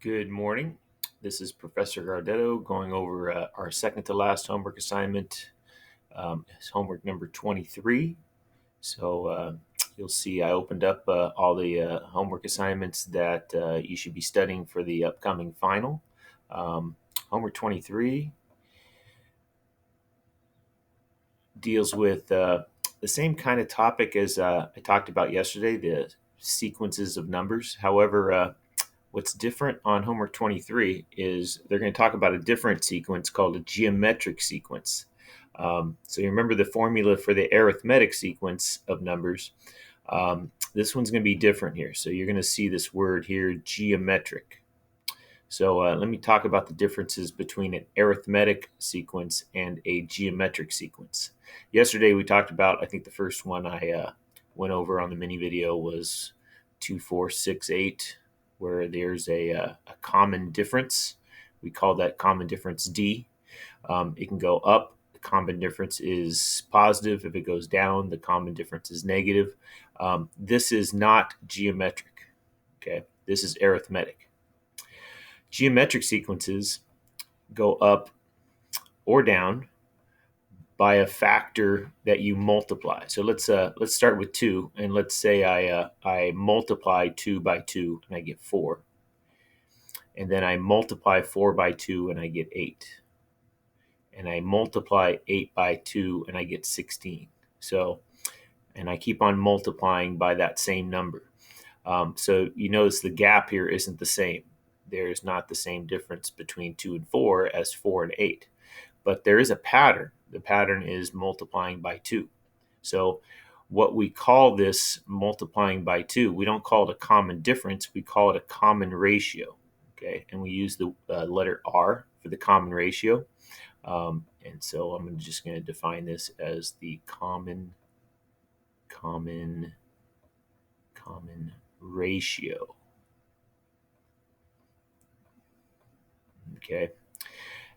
Good morning. This is Professor Gardetto going over our second to last homework assignment. It's homework number 23. So you'll see I opened up all the homework assignments that you should be studying for the upcoming final. Homework 23 deals with the same kind of topic as I talked about yesterday, the sequences of numbers. However, what's different on homework 23 is they're going to talk about a different sequence called a geometric sequence. So you remember the formula for the arithmetic sequence of numbers. This one's going to be different here. So you're going to see this word here, geometric. So let me talk about the differences between an arithmetic sequence and a geometric sequence. Yesterday we talked about, I think the first one I went over on the mini video was 2, 4, 6, 8, where there's a common difference. We call that common difference D. It can go up. The common difference is positive. If it goes down, the common difference is negative. This is not geometric. Okay, this is arithmetic. Geometric sequences go up or down by a factor that you multiply. So let's start with 2, and let's say I multiply 2 by 2 and I get 4, and then I multiply 4 by 2 and I get 8, and I multiply 8 by 2 and I get 16. So, and I keep on multiplying by that same number. So you notice the gap here isn't the same. There's not the same difference between 2 and 4 as 4 and 8. But there is a pattern. The pattern is multiplying by 2. So what we call this multiplying by 2, we don't call it a common difference. We call it a common ratio. Okay, and we use the letter R for the common ratio. And so I'm just going to define this as the common ratio. Okay.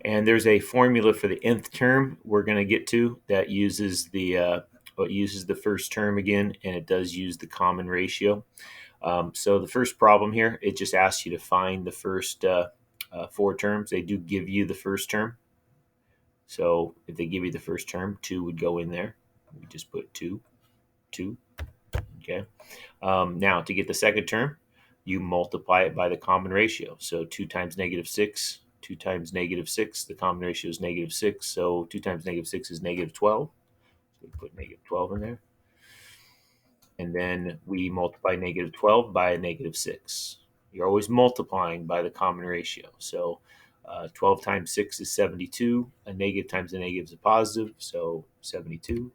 And there's a formula for the nth term we're going to get to that uses the first term again, and it does use the common ratio. So the first problem here, it just asks you to find the first 4 terms. They do give you the first term. So if they give you the first term, 2 would go in there. We just put 2. Okay. Now to get the second term, you multiply it by the common ratio. So 2 times negative 6. 2 times negative 6, the common ratio is negative 6, so 2 times negative 6 is negative 12. So we put negative 12 in there. And then we multiply negative 12 by negative 6. You're always multiplying by the common ratio. So 12 times 6 is 72. A negative times a negative is a positive, so 72.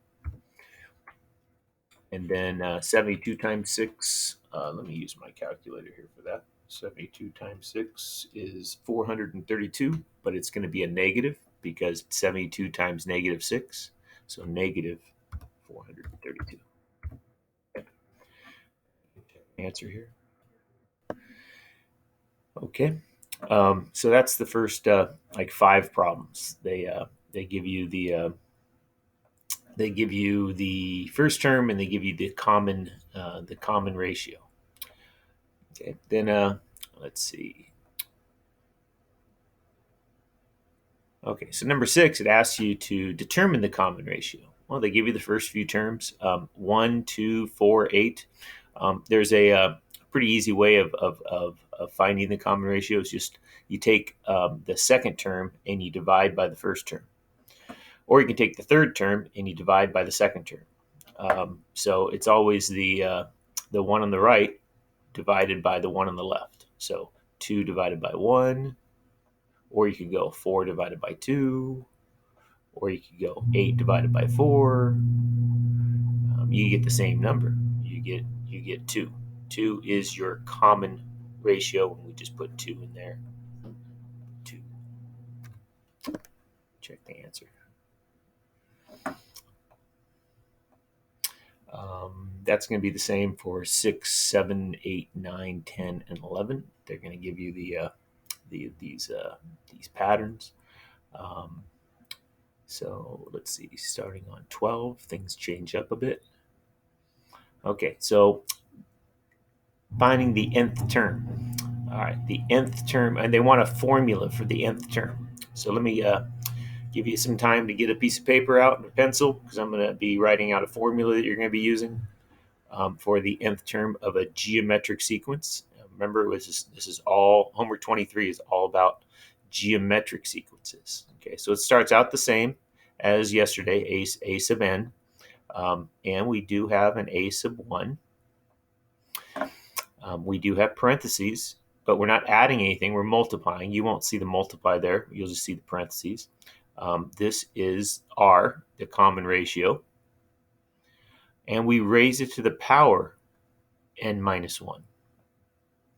And then 72 times 6, let me use my calculator here for that. 72 times 6 is 432, but it's going to be a negative because 72 times negative 6, so negative 432. Okay. Answer here. Okay, so that's the first 5 problems. They give you the first term and they give you the common ratio. Okay, then let's see. Okay, so number 6, it asks you to determine the common ratio. Well, they give you the first few terms, 1, 2, 4, 8. There's a pretty easy way of finding the common ratio. It's just you take the second term and you divide by the first term. Or you can take the third term and you divide by the second term. So it's always the one on the right divided by the one on the left. So 2 divided by 1, or you could go 4 divided by 2, or you could go 8 divided by 4. You get the same number. You get 2. 2 is your common ratio, and we just put 2 in there. 2. Check the answer. That's going to be the same for 6, 7, 8, 9, 10, and 11. They're going to give you these patterns. So let's see, starting on 12, things change up a bit. Okay, so finding the nth term. All right, the nth term, and they want a formula for the nth term. So let me give you some time to get a piece of paper out and a pencil, because I'm going to be writing out a formula that you're going to be using for the nth term of a geometric sequence. Remember, this is all, homework 23 is all about geometric sequences. Okay, so it starts out the same as yesterday, a sub n, and we do have an a sub 1. We do have parentheses, but we're not adding anything. We're multiplying. You won't see the multiply there. You'll just see the parentheses. This is r, the common ratio. And we raise it to the power n minus 1.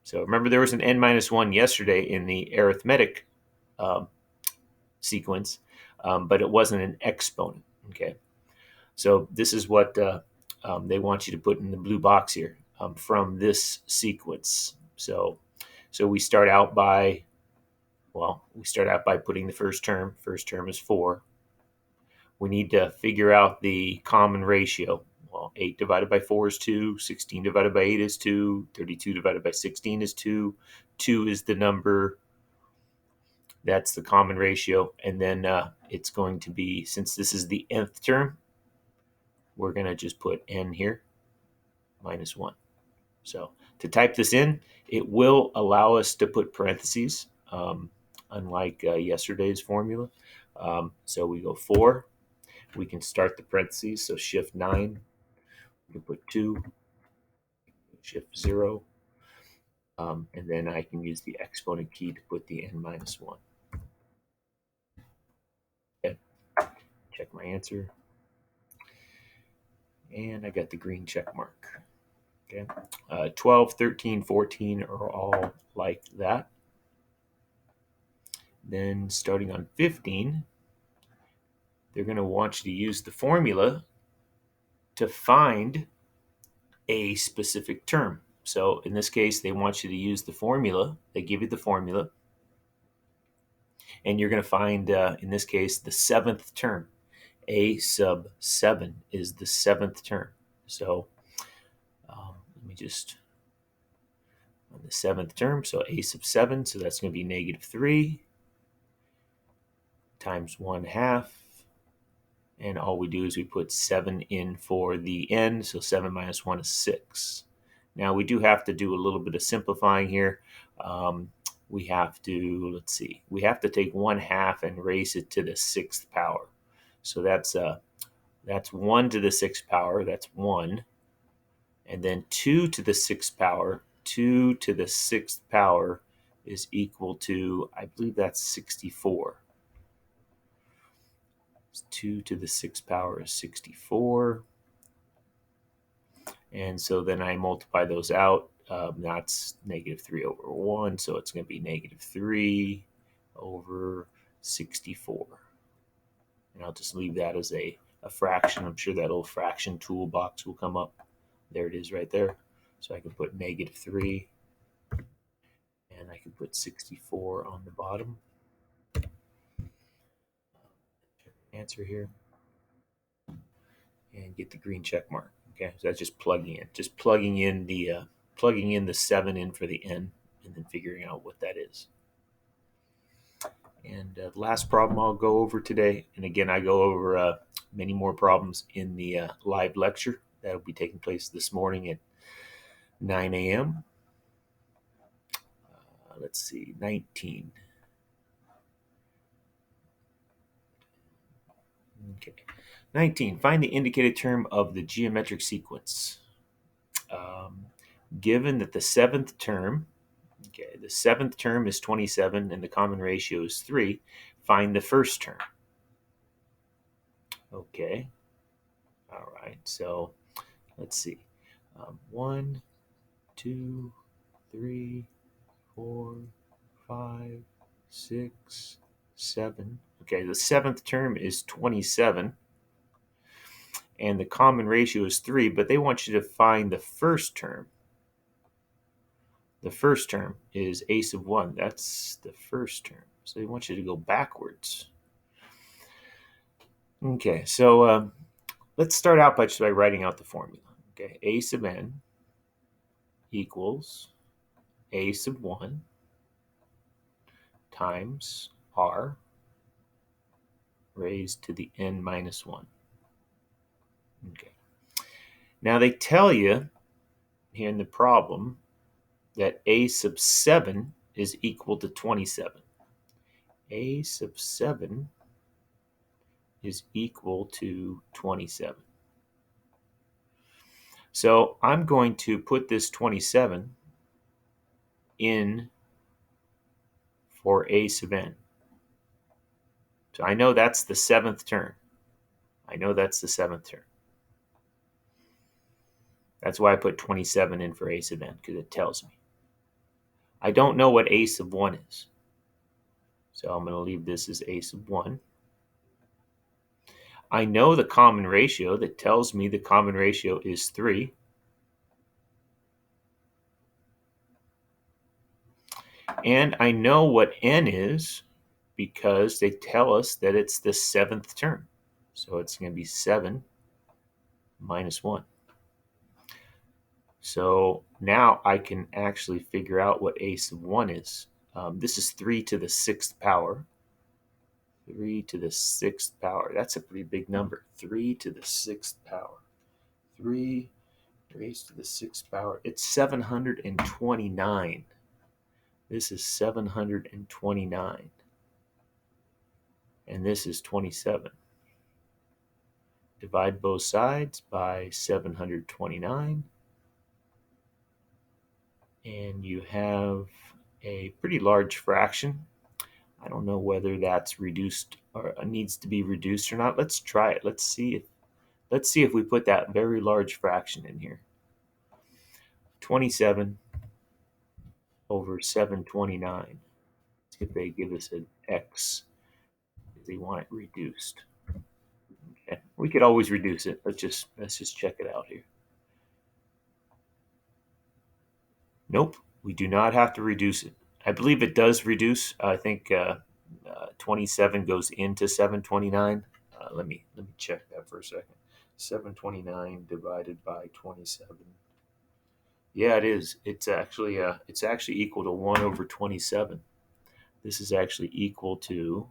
So remember, there was an n minus 1 yesterday in the arithmetic sequence, but it wasn't an exponent. Okay, so this is what they want you to put in the blue box here from this sequence. So we start out by, putting the first term. First term is 4. We need to figure out the common ratio. Well, 8 divided by 4 is 2, 16 divided by 8 is 2, 32 divided by 16 is 2. 2 is the number. That's the common ratio. And then it's going to be, since this is the nth term, we're going to just put n here, minus 1. So to type this in, it will allow us to put parentheses, unlike yesterday's formula. So we go 4. We can start the parentheses, so shift 9. We can put 2, shift 0, and then I can use the exponent key to put the n minus 1. Okay. Check my answer. And I got the green check mark. Okay. 12, 13, 14 are all like that. Then starting on 15, they're going to want you to use the formula to find a specific term. So in this case, they want you to use the formula. They give you the formula. And you're going to find, in this case, the 7th term. A sub 7 is the 7th term. So let me just, on the 7th term, so a sub 7, so that's going to be negative 3 times 1/2. And all we do is we put 7 in for the n, so 7 minus 1 is 6. Now we do have to do a little bit of simplifying here. We have to, let's see, we have to take 1/2 and raise it to the 6th power. So that's 1 to the 6th power, that's 1. And then 2 to the 6th power, 2 to the 6th power is equal to, I believe that's 64. 2 to the 6th power is 64. And so then I multiply those out. That's negative 3 over 1. So it's going to be negative 3 over 64. And I'll just leave that as a fraction. I'm sure that little fraction toolbox will come up. There it is right there. So I can put negative 3. And I can put 64 on the bottom. Answer here. And get the green check mark. Okay, so that's just plugging in the 7 in for the n, and then figuring out what that is. And the last problem I'll go over today, and again I go over many more problems in the live lecture that will be taking place this morning at 9 a.m. Let's see, 19. Okay. 19. Find the indicated term of the geometric sequence. Given that the 7th term, the 7th term is 27 and the common ratio is 3, find the first term. Okay. All right. So let's see. 1, 2, 3, 4, 5, 6, 7. Okay, the 7th term is 27. And the common ratio is 3, but they want you to find the first term. The first term is a sub 1. That's the first term. So they want you to go backwards. Okay, so let's start out by writing out the formula. Okay, a sub n equals a sub 1 times r raised to the n minus 1. Okay. Now they tell you here in the problem that a sub 7 is equal to 27. A sub 7 is equal to 27. So I'm going to put this 27 in for a sub n. So I know that's the 7th term. I know that's the 7th term. That's why I put 27 in for a sub n, because it tells me. I don't know what a sub 1 is. So I'm going to leave this as a sub 1. I know the common ratio that tells me the common ratio is 3. And I know what n is because they tell us that it's the 7th term. So it's going to be 7 minus 1. So now I can actually figure out what a sub 1 is. This is 3 to the 6th power. 3 to the 6th power. That's a pretty big number. 3 to the 6th power. 3 raised to the 6th power. It's 729. This is 729. And this is 27. Divide both sides by 729. And you have a pretty large fraction. I don't know whether that's reduced or needs to be reduced or not. Let's try it. Let's see if we put that very large fraction in here. 27 over 729. See if they give us an x if they want it reduced. Okay. We could always reduce it. Let's just check it out here. Nope, we do not have to reduce it. I believe it does reduce. I think 27 goes into 729. Let me check that for a second. 729 divided by 27. Yeah, it is. It's actually equal to 1 over 27. This is actually equal to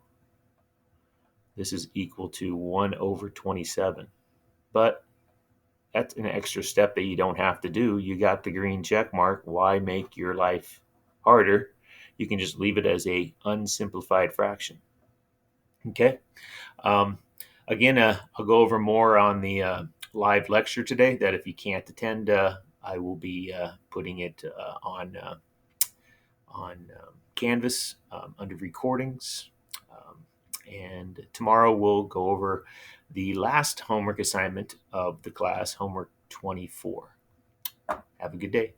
1 over 27. But that's an extra step that you don't have to do. You got the green check mark. Why make your life harder? You can just leave it as a unsimplified fraction. Okay. Again, I'll go over more on the live lecture today. That if you can't attend, I will be putting it on Canvas under recordings. And tomorrow we'll go over the last homework assignment of the class, homework 24. Have a good day.